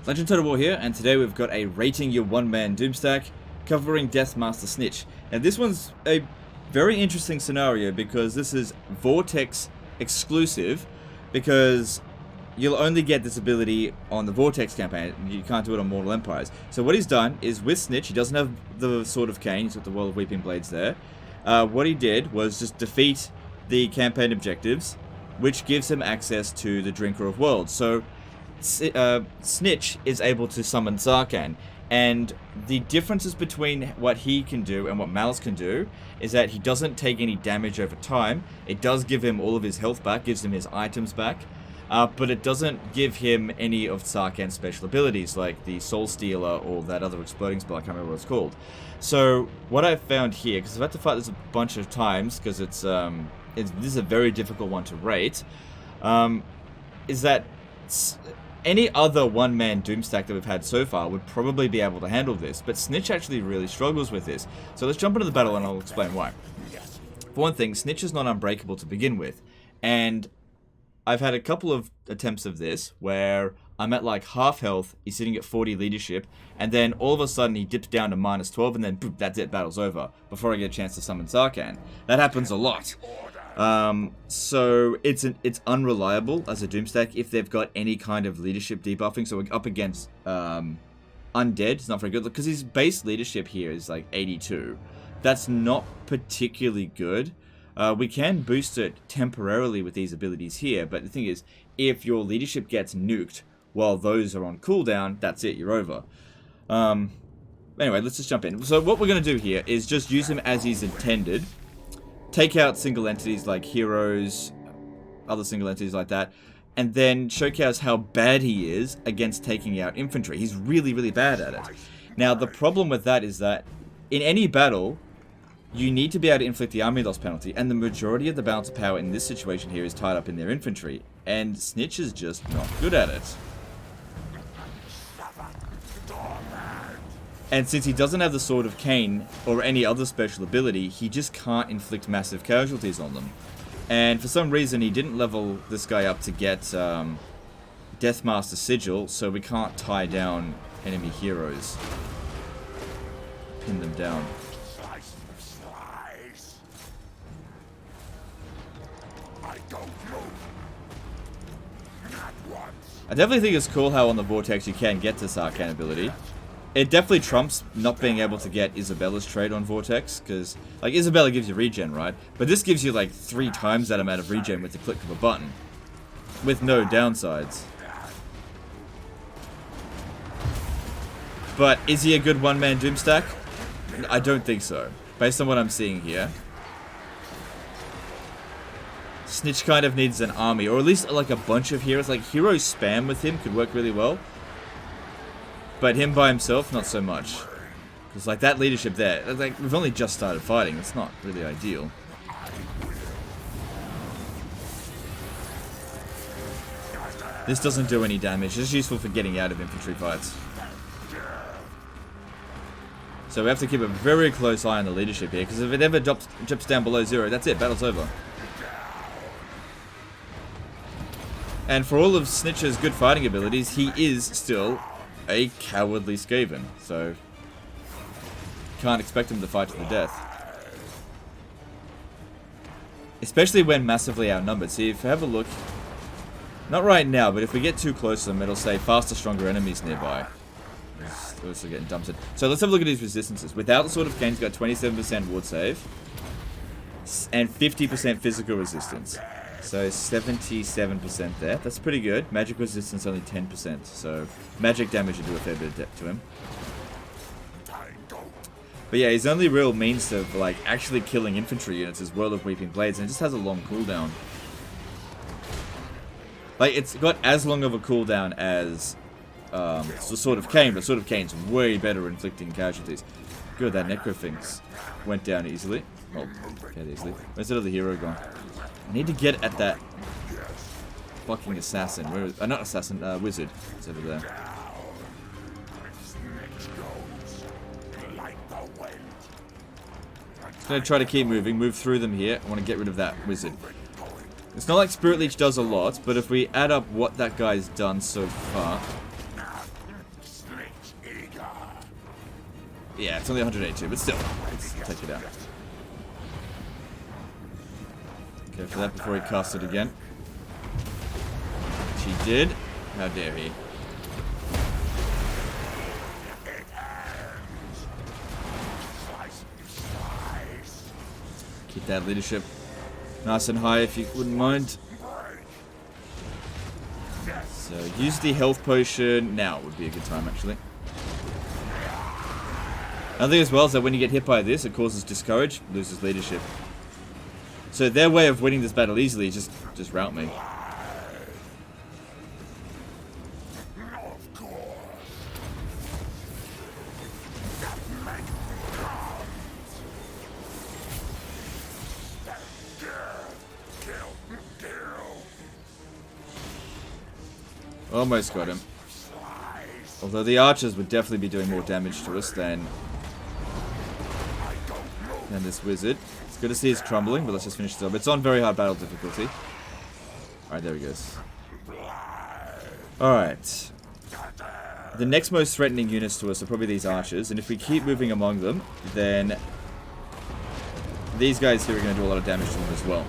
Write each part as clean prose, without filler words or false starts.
Legend Total War here, and today we've got a rating your one-man Doomstack covering Deathmaster Snikch. And this one's a very interesting scenario because this is Vortex exclusive, because you'll only get this ability on the Vortex campaign. You can't do it on Mortal Empires. So what he's done is with Snikch, he doesn't have the Sword of Cain, he's got the World of Weeping Blades there. What he did was just defeat the campaign objectives, which gives him access to the Drinker of Worlds. So Snikch is able to summon Zarkan, and the differences between what he can do and what Malice can do is that he doesn't take any damage over time. It does give him all of his health back, gives him his items back, but it doesn't give him any of Zarkan's special abilities like the Soul Stealer or that other exploding spell, I can't remember what it's called. So what I've found here, because I've had to fight this a bunch of times because this is a very difficult one to rate, is that any other one-man Doomstack that we've had so far would probably be able to handle this, but Snikch actually really struggles with this. So let's jump into the battle and I'll explain why. For one thing, Snikch is not unbreakable to begin with, and I've had a couple of attempts of this where I'm at like half health, he's sitting at 40 leadership, and then all of a sudden he dips down to -12 and then boop, that's it, battle's over, before I get a chance to summon Zarkan. That happens a lot. So it's unreliable as a Doomstack if they've got any kind of leadership debuffing. So we're up against Undead. It's not very good because his base leadership here is like 82. That's not particularly good. We can boost it temporarily with these abilities here, but the thing is, if your leadership gets nuked while those are on cooldown, that's it, you're over. Anyway, let's just jump in. So what we're going to do here is just use him as he's intended. Take out single entities like heroes, other single entities like that, and then showcase how bad he is against taking out infantry. He's really, really bad at it. Now, the problem with that is that in any battle, you need to be able to inflict the army loss penalty, and the majority of the balance of power in this situation here is tied up in their infantry, and Snikch is just not good at it. And since he doesn't have the Sword of Cain or any other special ability, he just can't inflict massive casualties on them. And for some reason, he didn't level this guy up to get Deathmaster Sigil, so we can't tie down enemy heroes. Pin them down. I definitely think it's cool how on the Vortex you can get this Arcane ability. It definitely trumps not being able to get Isabella's trade on Vortex, because, like, Isabella gives you regen, right? But this gives you, like, 3 times that amount of regen with the click of a button, with no downsides. But is he a good one-man Doomstack? I don't think so, based on what I'm seeing here. Snikch kind of needs an army, or at least, like, a bunch of heroes. Like, hero spam with him could work really well. But him by himself, not so much. Because, like, that leadership there, like, we've only just started fighting. It's not really ideal. This doesn't do any damage. It's useful for getting out of infantry fights. So we have to keep a very close eye on the leadership here, because if it ever drops down below 0, that's it. Battle's over. And for all of Snikch's good fighting abilities, he is still a cowardly Skaven, so can't expect him to fight to the death. Especially when massively outnumbered. See, if you have a look, not right now, but if we get too close to them, it'll say faster, stronger enemies nearby. We're also getting dumped. So let's have a look at his resistances. Without the Sword of Cain, he's got 27% ward save and 50% physical resistance. So 77% there. That's pretty good. Magic resistance only 10%. So magic damage would do a fair bit to him. But yeah, his only real means of like actually killing infantry units is World of Weeping Blades, and it just has a long cooldown. Like, it's got as long of a cooldown as the Sword of Cain, but Sword of Cain's way better at inflicting casualties. Good, that Necro things went down easily. Well, fairly easily. Where's that other hero gone? I need to get at that fucking assassin. Where is, not assassin, wizard. It's over there. Just gonna try to keep moving, move through them here. I want to get rid of that wizard. It's not like Spirit Leech does a lot, but if we add up what that guy's done so far, Yeah, it's only 182, but still, let's take it out. Go for that before he casts it again. Which he did. How dare he? Keep that leadership nice and high if you wouldn't mind. So use the health potion now would be a good time actually. Another thing as well is that when you get hit by this, it causes discourage, loses leadership. So their way of winning this battle easily is just rout me. Almost got him. Although the archers would definitely be doing more damage to us than this wizard. It's good to see he's crumbling, but let's just finish this up. It's on very hard battle difficulty. Alright, there he goes. Alright. The next most threatening units to us are probably these archers, and if we keep moving among them, then these guys here are going to do a lot of damage to them as well.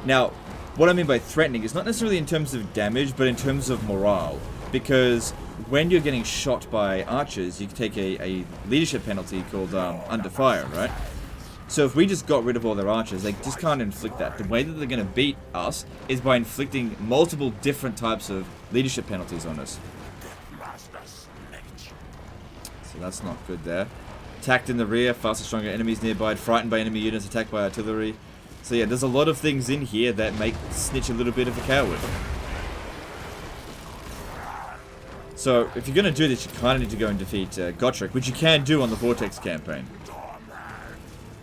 Now, what I mean by threatening is not necessarily in terms of damage, but in terms of morale. Because when you're getting shot by archers, you can take a leadership penalty called under fire, right? So if we just got rid of all their archers, they just can't inflict that. The way that they're going to beat us is by inflicting multiple different types of leadership penalties on us. So that's not good there. Attacked in the rear, faster, stronger enemies nearby, frightened by enemy units, attacked by artillery. So yeah, there's a lot of things in here that make Snikch a little bit of a coward. So if you're going to do this, you kind of need to go and defeat Gotrek, which you can do on the Vortex campaign.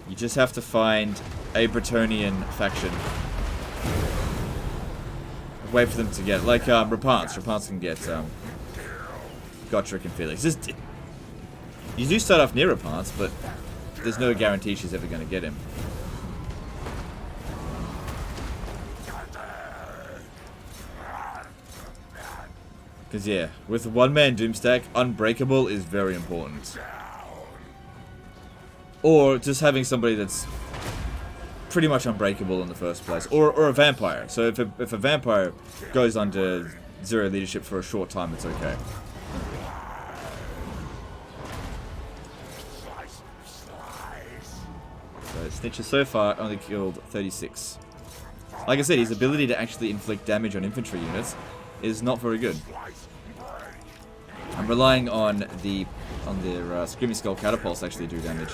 You just have to find a Bretonnian faction. Wait for them to get, like Rapance. Rapance can get Gotrek and Felix. You do start off near Rapance, but there's no guarantee she's ever going to get him. Because, yeah, with one-man Doomstack, Unbreakable is very important. Or just having somebody that's pretty much unbreakable in the first place. Or a vampire. So if a vampire goes under 0 leadership for a short time, it's okay. So Snikch has so far only killed 36. Like I said, his ability to actually inflict damage on infantry units is not very good. I'm relying on their Screaming Skull catapults to actually do damage.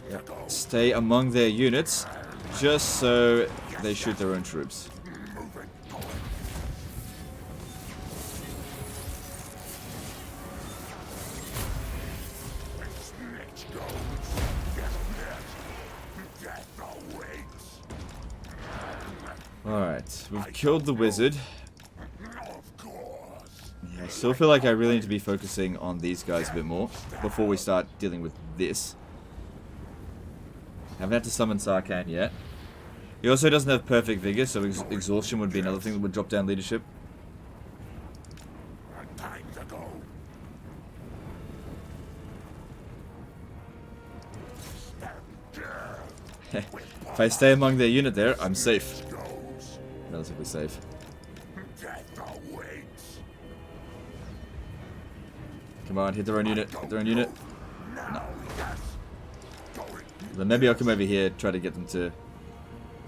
Yep. Stay among their units, just so they shoot their own troops. Alright, we've killed the wizard. Yeah, I still feel like I really need to be focusing on these guys a bit more before we start dealing with this. Haven't had to summon Sarkhan yet. He also doesn't have perfect vigor, so exhaustion would be another thing that would drop down leadership. If I stay among their unit there, I'm safe. Relatively safe. Come on, hit their own unit. Hit their own unit. No. Then maybe I'll come over here, try to get them to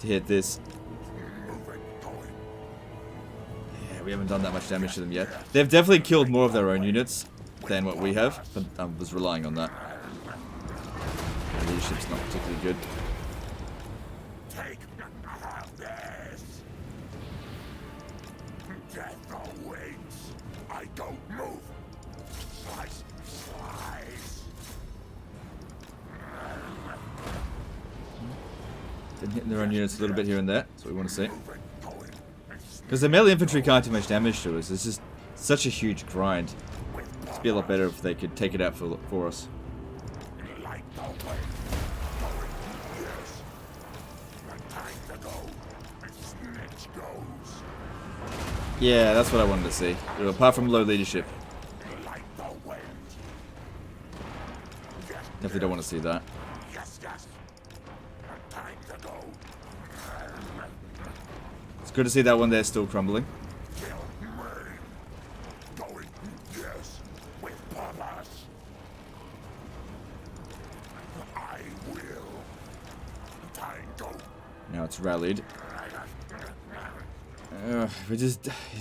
hit this. Yeah, we haven't done that much damage to them yet. They've definitely killed more of their own units than what we have, but I was relying on that. The leadership's not particularly good. Been hitting their own units a little bit here and there. That's what we want to see. Because the melee infantry can't do much damage to us. It's just such a huge grind. It'd be a lot better if they could take it out for us. Yeah, that's what I wanted to see. Apart from low leadership. Definitely don't want to see that. It's good to see that one there still crumbling. Now it's rallied. This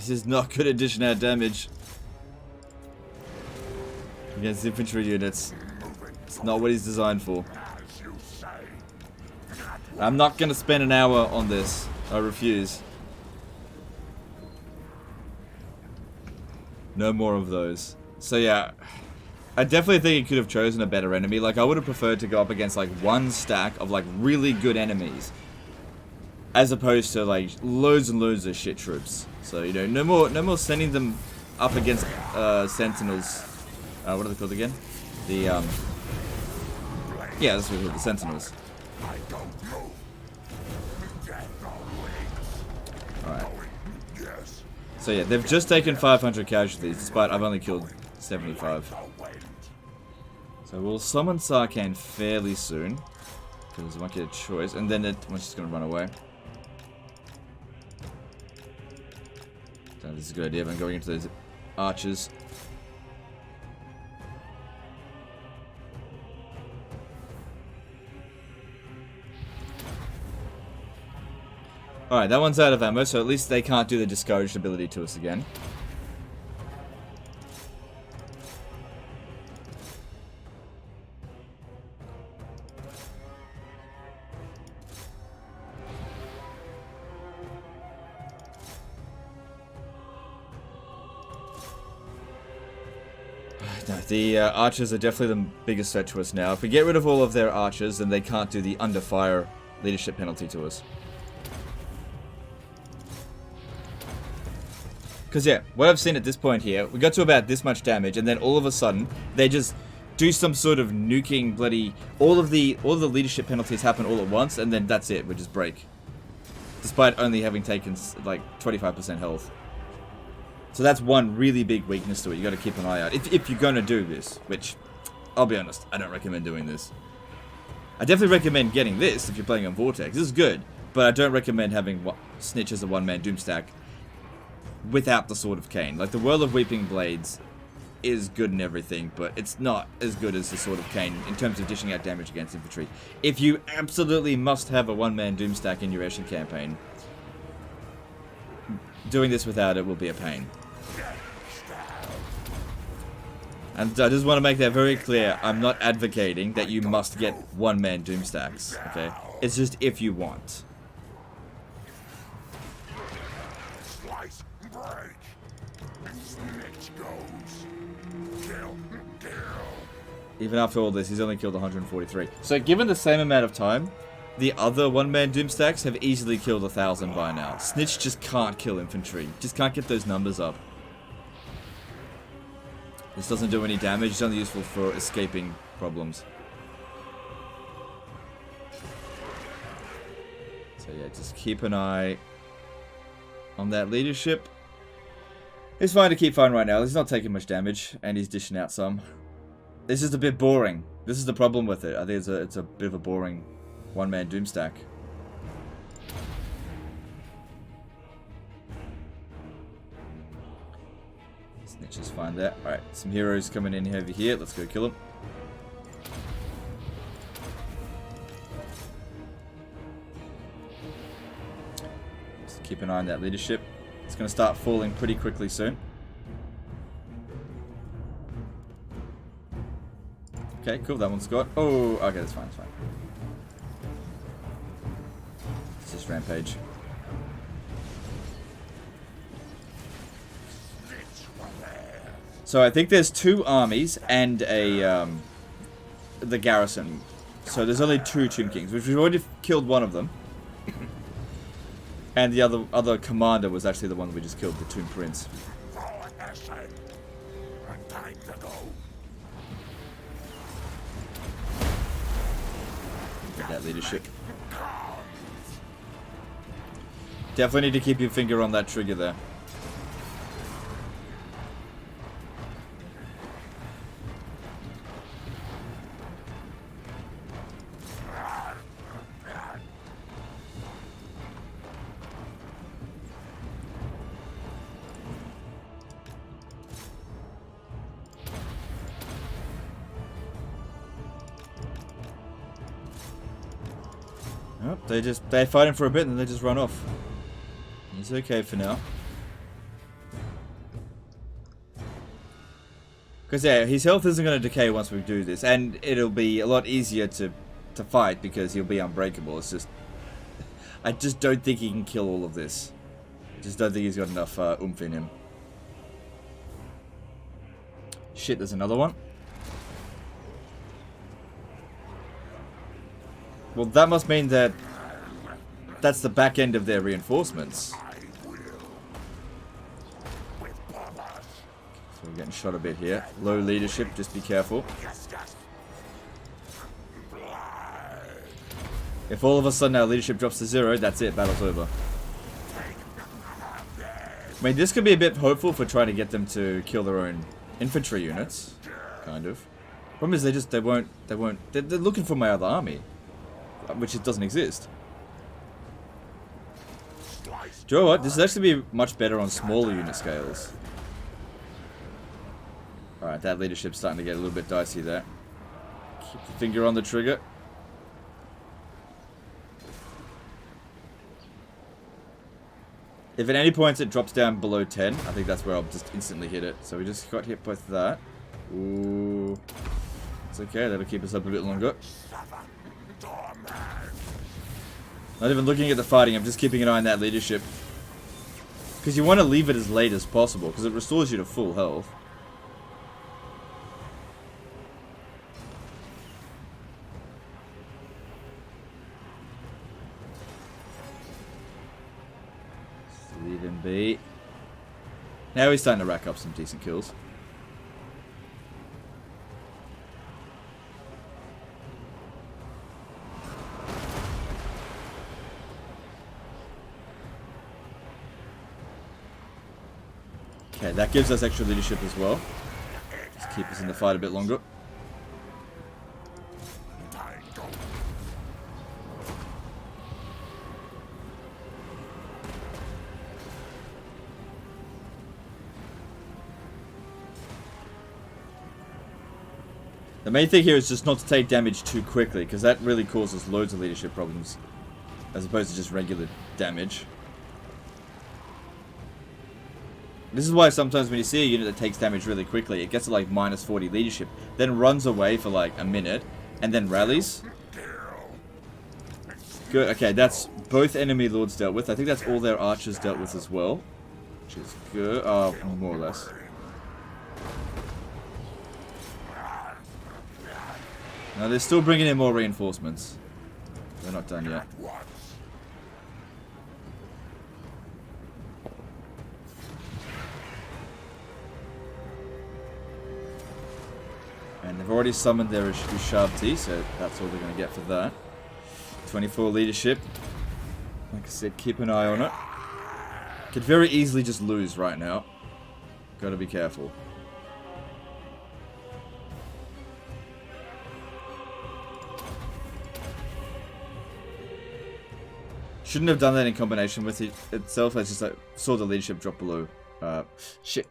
is not good at dishing out damage against infantry units. It's not what he's designed for. I'm not going to spend an hour on this. I refuse. No more of those. So yeah, I definitely think he could have chosen a better enemy. Like, I would have preferred to go up against like one stack of like really good enemies, as opposed to like loads and loads of shit troops. So, you know, no more sending them up against sentinels. What are they called again? The yeah, that's what they're called, the sentinels. Alright. So yeah, they've just taken 500 casualties, despite I've only killed 75. So we'll summon Sarkhan fairly soon, because we won't get a choice, and then one's just going to run away. So this is a good idea, but I'm going into those archers. Alright, that one's out of ammo, so at least they can't do the discouraged ability to us again. No, the archers are definitely the biggest threat to us now. If we get rid of all of their archers, then they can't do the under fire leadership penalty to us. Because yeah, what I've seen at this point here, we got to about this much damage, and then all of a sudden, they just do some sort of nuking bloody... All of the leadership penalties happen all at once, and then that's it, we just break. Despite only having taken, like, 25% health. So that's one really big weakness to it, you gotta keep an eye out. If you're gonna do this, which, I'll be honest, I don't recommend doing this. I definitely recommend getting this if you're playing on Vortex, this is good, but I don't recommend having Snikch as a one-man Doomstack without the Sword of Cain. Like, the Whirl of Weeping Blades is good and everything, but it's not as good as the Sword of Cain in terms of dishing out damage against infantry. If you absolutely must have a one-man Doomstack in your Eshin campaign, doing this without it will be a pain. And I just want to make that very clear, I'm not advocating that you must get one-man Doomstacks, okay? It's just if you want. Even after all this, he's only killed 143. So given the same amount of time, the other one-man Doomstacks have easily killed 1,000 by now. Snikch just can't kill infantry. Just can't get those numbers up. This doesn't do any damage. It's only useful for escaping problems. So yeah, just keep an eye on that leadership. It's fine to keep fighting right now. He's not taking much damage, and he's dishing out some. It's just a bit boring. This is the problem with it. I think it's a bit of a boring one-man Doomstack. Snikch is fine there. Alright, some heroes coming in over here. Let's go kill them. Just keep an eye on that leadership. It's going to start falling pretty quickly soon. Okay, cool, that one's got... Oh, okay, that's fine, that's fine. It's just rampage. So I think there's 2 armies and a, the garrison. So there's only 2 Tomb Kings, which we've already killed one of them. And the other commander was actually the one we just killed, the Tomb Prince. Get that leadership. Definitely need to keep your finger on that trigger there. Oh, they fight him for a bit and then they just run off. He's okay for now. Because yeah, his health isn't going to decay once we do this, and it'll be a lot easier to fight because he'll be unbreakable. It's just, I just don't think he can kill all of this. I just don't think he's got enough oomph in him. Shit, there's another one. Well, that must mean that that's the back end of their reinforcements. So we're getting shot a bit here. Low leadership, just be careful. If all of a sudden our leadership drops to 0, that's it, battle's over. I mean, this could be a bit hopeful for trying to get them to kill their own infantry units. Kind of. Problem is they won't, they're looking for my other army. Which it doesn't exist. Do you know what? This is actually be much better on smaller unit scales. Alright, that leadership's starting to get a little bit dicey there. Keep the finger on the trigger. If at any point it drops down below 10, I think that's where I'll just instantly hit it. So we just got hit with that. Ooh. It's okay, that'll keep us up a bit longer. Not even looking at the fighting, I'm just keeping an eye on that leadership. Because you want to leave it as late as possible, because it restores you to full health. Just leave him be. Now he's starting to rack up some decent kills. Okay, that gives us extra leadership as well. Just keep us in the fight a bit longer. The main thing here is just not to take damage too quickly, because that really causes loads of leadership problems, as opposed to just regular damage. This is why sometimes when you see a unit that takes damage really quickly, it gets to like minus 40 leadership, then runs away for like a minute, and then rallies. Good, okay, that's both enemy lords dealt with. I think that's all their archers dealt with as well. Which is good, more or less. No, they're still bringing in more reinforcements. They're not done yet. And they've already summoned their Ushabti, so that's all they're going to get for that. 24 leadership. Like I said, keep an eye on it. Could very easily just lose right now. Gotta be careful. Shouldn't have done that in combination with it itself. I just like, saw the leadership drop below. Shit.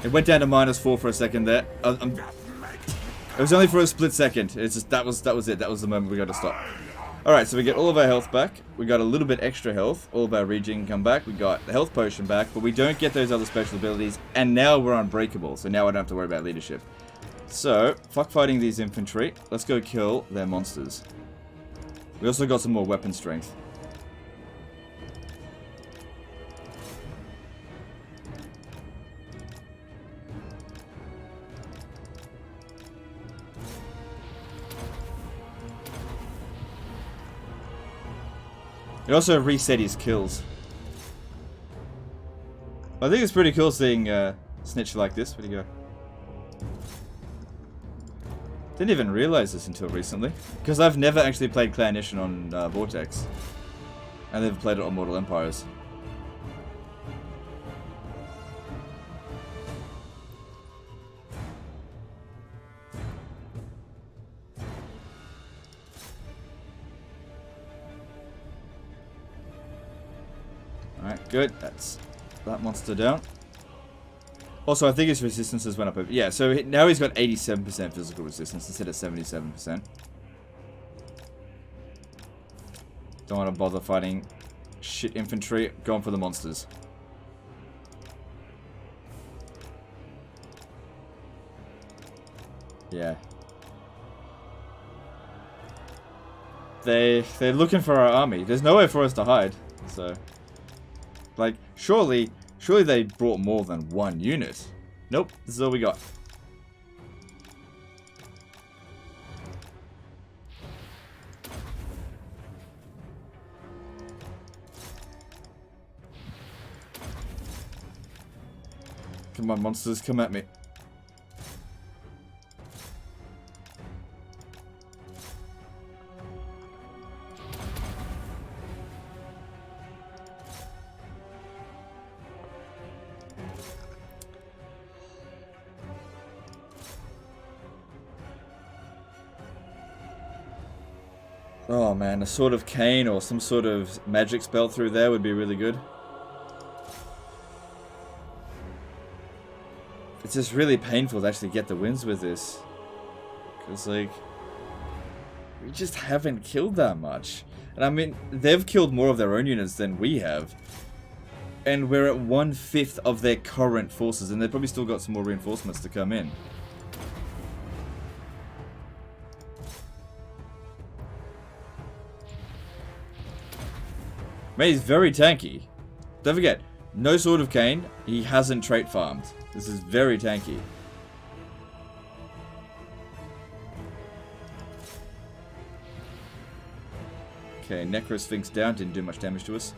It went down to -4 for a second there. It was only for a split second. It's just that was it. That was the moment we got to stop. All right, so we get all of our health back. We got a little bit extra health. All of our regen come back. We got the health potion back, but we don't get those other special abilities. And now we're unbreakable. So now I don't have to worry about leadership. So fuck fighting these infantry. Let's go kill their monsters. We also got some more weapon strength. It also reset his kills. I think it's pretty cool seeing Snikch like this. Where'd he go? Didn't even realize this until recently. Because I've never actually played Clan Nation on Vortex. And they've played it on Mortal Empires. Alright, good. That's that monster down. Also, I think his resistances went up. Yeah, so now he's got 87% physical resistance instead of 77%. Don't want to bother fighting shit infantry. Going for the monsters. Yeah. They're looking for our army. There's nowhere for us to hide. So, like, surely they brought more than one unit. Nope, this is all we got. Come on, monsters, come at me. Oh man, a Sword of Cain or some sort of magic spell through there would be really good. It's just really painful to actually get the wins with this. Because, like, we just haven't killed that much. And I mean, they've killed more of their own units than we have. And we're at 1/5 of their current forces, and they've probably still got some more reinforcements to come in. Man, he's very tanky. Don't forget, no Sword of Cain, he hasn't trait farmed. This is very tanky. Okay, Necro Sphinx down, didn't do much damage to us.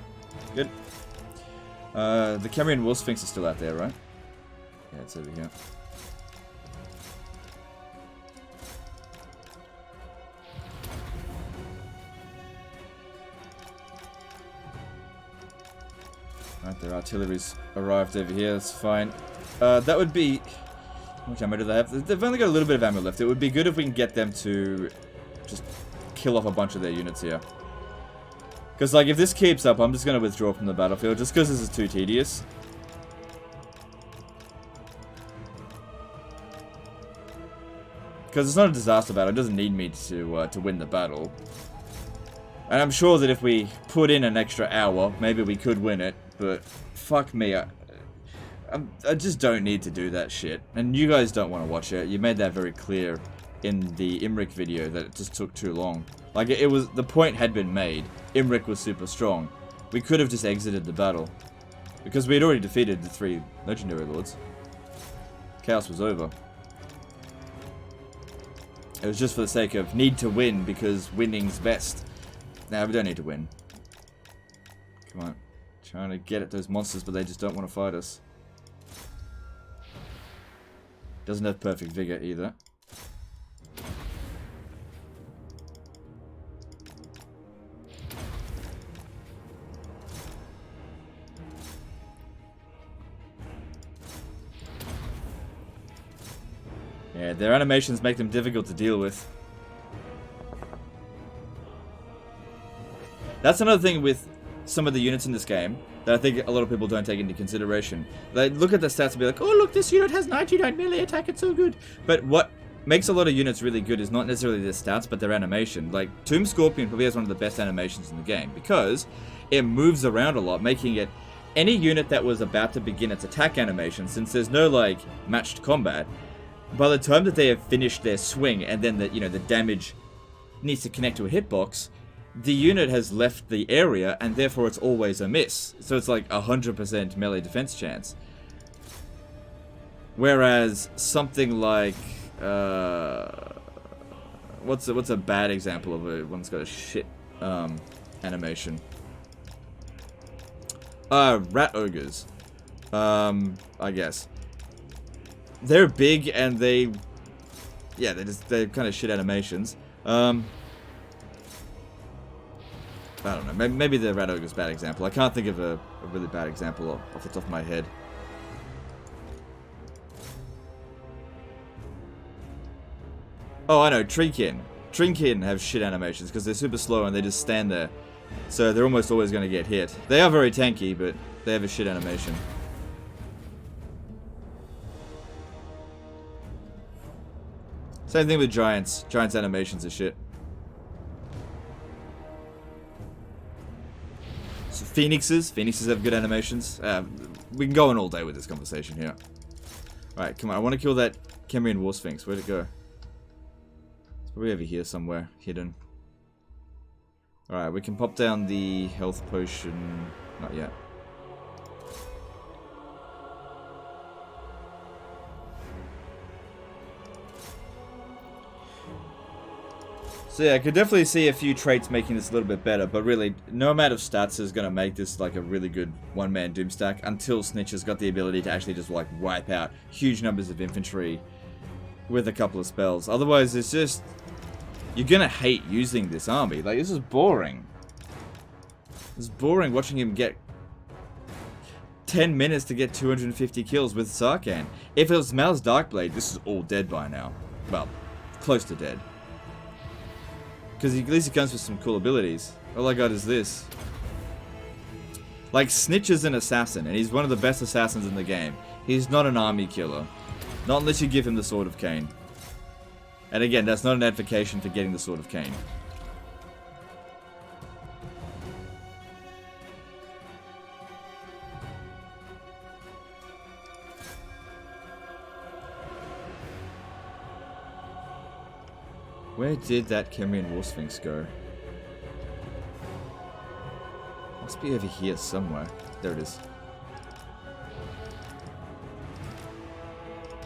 Good. The Cambrian War Sphinx is still out there, right? Yeah, it's over here. Right, their artillery's arrived over here, that's fine. That would be... How much ammo do they have? They've only got a little bit of ammo left. It would be good if we can get them to just kill off a bunch of their units here. Because, like, if this keeps up, I'm just going to withdraw from the battlefield, just because this is too tedious. Because it's not a disaster battle, it doesn't need me to win the battle. And I'm sure that if we put in an extra hour, maybe we could win it, but fuck me, I just don't need to do that shit. And you guys don't want to watch it. You made that very clear in the Imrik video that it just took too long. Like, it was, the point had been made. Imrik was super strong. We could have just exited the battle. Because we had already defeated the 3 legendary lords. Chaos was over. It was just for the sake of need to win because winning's best. Nah, we don't need to win. Come on. Trying to get at those monsters, but they just don't want to fight us. Doesn't have perfect vigor either. Yeah, their animations make them difficult to deal with. That's another thing with some of the units in this game that I think a lot of people don't take into consideration. They look at the stats and be like, oh look, this unit has 99 melee attack, it's so good. But what makes a lot of units really good is not necessarily their stats, but their animation. Like, Tomb Scorpion probably has one of the best animations in the game, because it moves around a lot, making it any unit that was about to begin its attack animation, since there's no, like, matched combat, by the time that they have finished their swing, and then the, you know, the damage needs to connect to a hitbox, the unit has left the area, and therefore it's always a miss. So it's like 100% melee defense chance. Whereas something like, what's a bad example of a one that's got a shit animation? Rat ogres. I guess. They're big and they're kind of shit animations. I don't know. Maybe the Rat Ogre's a bad example. I can't think of a really bad example off the top of my head. Oh, I know. Treekin. Treekin have shit animations because they're super slow and they just stand there. So they're almost always going to get hit. They are very tanky, but they have a shit animation. Same thing with Giants. Giants animations are shit. So Phoenixes have good animations. We can go on all day with this conversation here. Alright, come on. I want to kill that Cambrian War Sphinx. Where'd it go? It's probably over here somewhere, hidden. Alright, we can pop down the health potion. Not yet. So yeah, I could definitely see a few traits making this a little bit better, but really, no amount of stats is going to make this like a really good one-man Doomstack until Snikch has got the ability to actually just like wipe out huge numbers of infantry with a couple of spells. Otherwise, it's just... You're going to hate using this army. Like, this is boring. It's boring watching him get 10 minutes to get 250 kills with Sarkhan. If it was Mal's Darkblade, this is all dead by now. Well, close to dead. Because at least he comes with some cool abilities. All I got is this. Like, Snikch is an assassin, and he's one of the best assassins in the game. He's not an army killer. Not unless you give him the Sword of Cain. And again, that's not an advocation for getting the Sword of Cain. Where did that Cambrian War Sphinx go? Must be over here somewhere. There it is.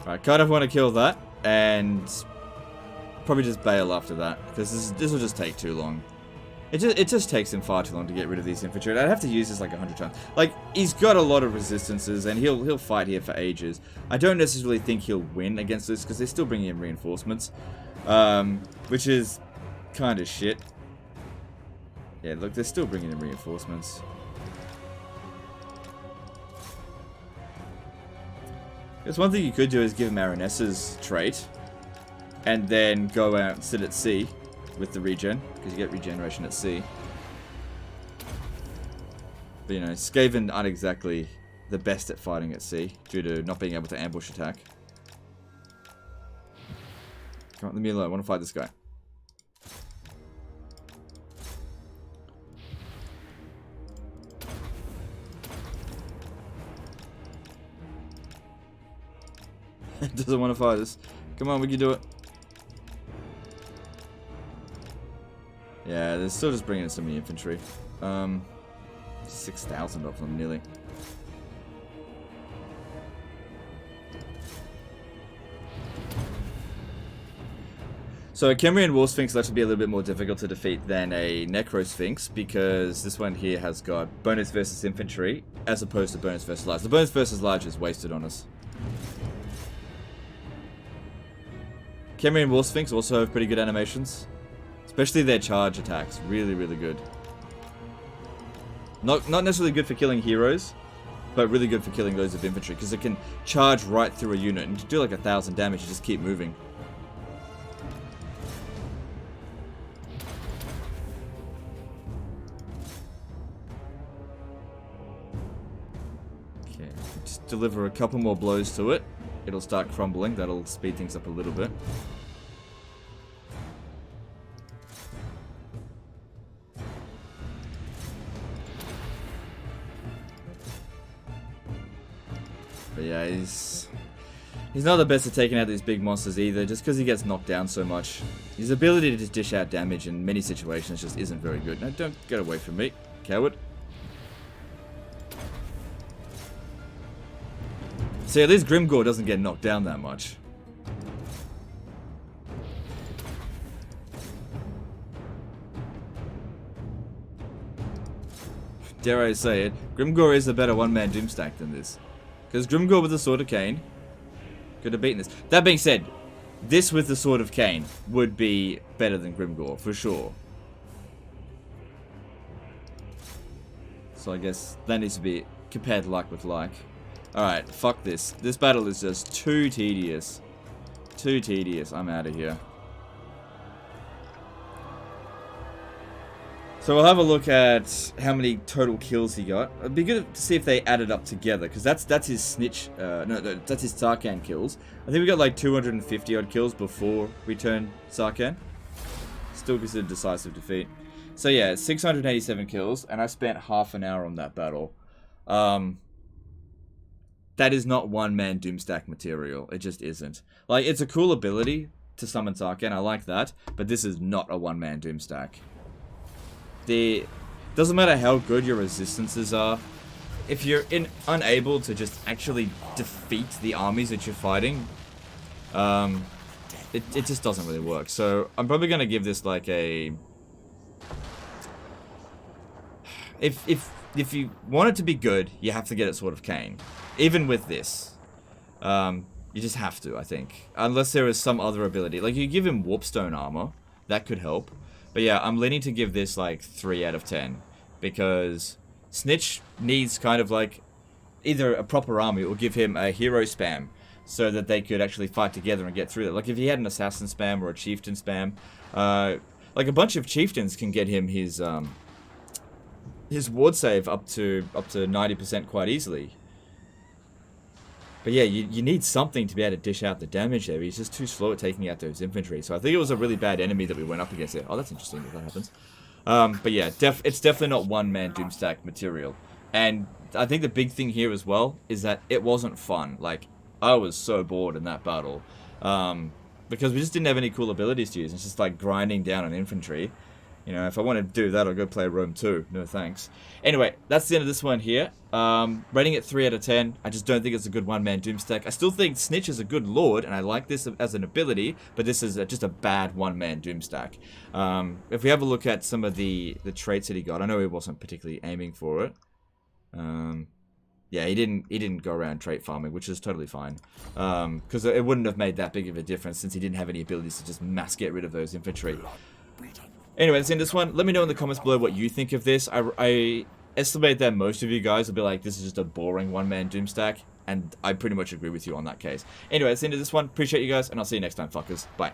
Alright, kind of want to kill that, and probably just bail after that, because this will just take too long. It just takes him far too long to get rid of these infantry. I'd have to use this like 100 times. Like, he's got a lot of resistances, and he'll fight here for ages. I don't necessarily think he'll win against this, because they're still bringing in reinforcements. Which is kind of shit. Yeah, look, they're still bringing in reinforcements. Guess one thing you could do is give him Aranessa's trait, and then go out and sit at sea with the regen, because you get regeneration at sea. But you know, Skaven aren't exactly the best at fighting at sea, due to not being able to ambush attack. Come on, leave me alone. I want to fight this guy. Doesn't want to fight us. Come on, we can do it. Yeah, they're still just bringing in some of the infantry. 6,000 of them, nearly. So a Cambrian War Sphinx will actually be a little bit more difficult to defeat than a Necro Sphinx, because this one here has got bonus versus infantry, as opposed to bonus versus large. The bonus versus large is wasted on us. Cambrian War Sphinx also have pretty good animations, especially their charge attacks. Really, really good. Not necessarily good for killing heroes, but really good for killing loads of infantry, because it can charge right through a unit and do like 1,000 damage. You just keep moving. Just deliver a couple more blows to it. It'll start crumbling. That'll speed things up a little bit. But yeah, he's not the best at taking out these big monsters either, just because he gets knocked down so much. His ability to just dish out damage in many situations just isn't very good. No, don't get away from me, coward. See, at least Grimgore doesn't get knocked down that much. Dare I say it, Grimgore is a better one-man Doomstack than this. Because Grimgore with the Sword of Cain could have beaten this. That being said, this with the Sword of Cain would be better than Grimgore, for sure. So I guess that needs to be compared like with like. Alright, fuck this. This battle is just too tedious. Too tedious. I'm out of here. So we'll have a look at how many total kills he got. It'd be good to see if they added up together, because that's his Snikch, no, that's his Sarkhan kills. I think we got like 250 odd kills before we turned Sarkhan. Still considered decisive defeat. So yeah, 687 kills, and I spent half an hour on that battle. That is not one-man Doomstack material. It just isn't. Like, it's a cool ability to summon Sarkhan, I like that, but this is not a one-man Doomstack. Doesn't matter how good your resistances are, if you're unable to just actually defeat the armies that you're fighting, it just doesn't really work. So I'm probably gonna give this like a, if you want it to be good, you have to get it Sword of Cain. Even with this, you just have to, I think, unless there is some other ability. Like, you give him Warpstone armor, that could help. But yeah, I'm leaning to give this like 3 out of 10. Because Snikch needs kind of like either a proper army or give him a hero spam. So that they could actually fight together and get through it. Like if he had an assassin spam or a chieftain spam. Like a bunch of chieftains can get him his ward save up to 90% quite easily. But yeah, you need something to be able to dish out the damage there. He's just too slow at taking out those infantry. So I think it was a really bad enemy that we went up against there. Oh, that's interesting if that happens. But yeah, it's definitely not one-man Doomstack material. And I think the big thing here as well is that it wasn't fun. Like, I was so bored in that battle. Because we just didn't have any cool abilities to use. It's just like grinding down on infantry. You know, if I want to do that, I'll go play Rome 2. No thanks. Anyway, that's the end of this one here. Rating it 3 out of 10. I just don't think it's a good one-man Doomstack. I still think Snikch is a good lord, and I like this as an ability, but this is just a bad one-man Doomstack. If we have a look at some of the traits that he got, I know he wasn't particularly aiming for it. Yeah, he didn't go around trait farming, which is totally fine. Because it wouldn't have made that big of a difference since he didn't have any abilities to just mass get rid of those infantry. Anyway, that's the end of this one. Let me know in the comments below what you think of this. I estimate that most of you guys will be like, this is just a boring one-man Doomstack. And I pretty much agree with you on that case. Anyway, that's the end of this one. Appreciate you guys, and I'll see you next time, fuckers. Bye.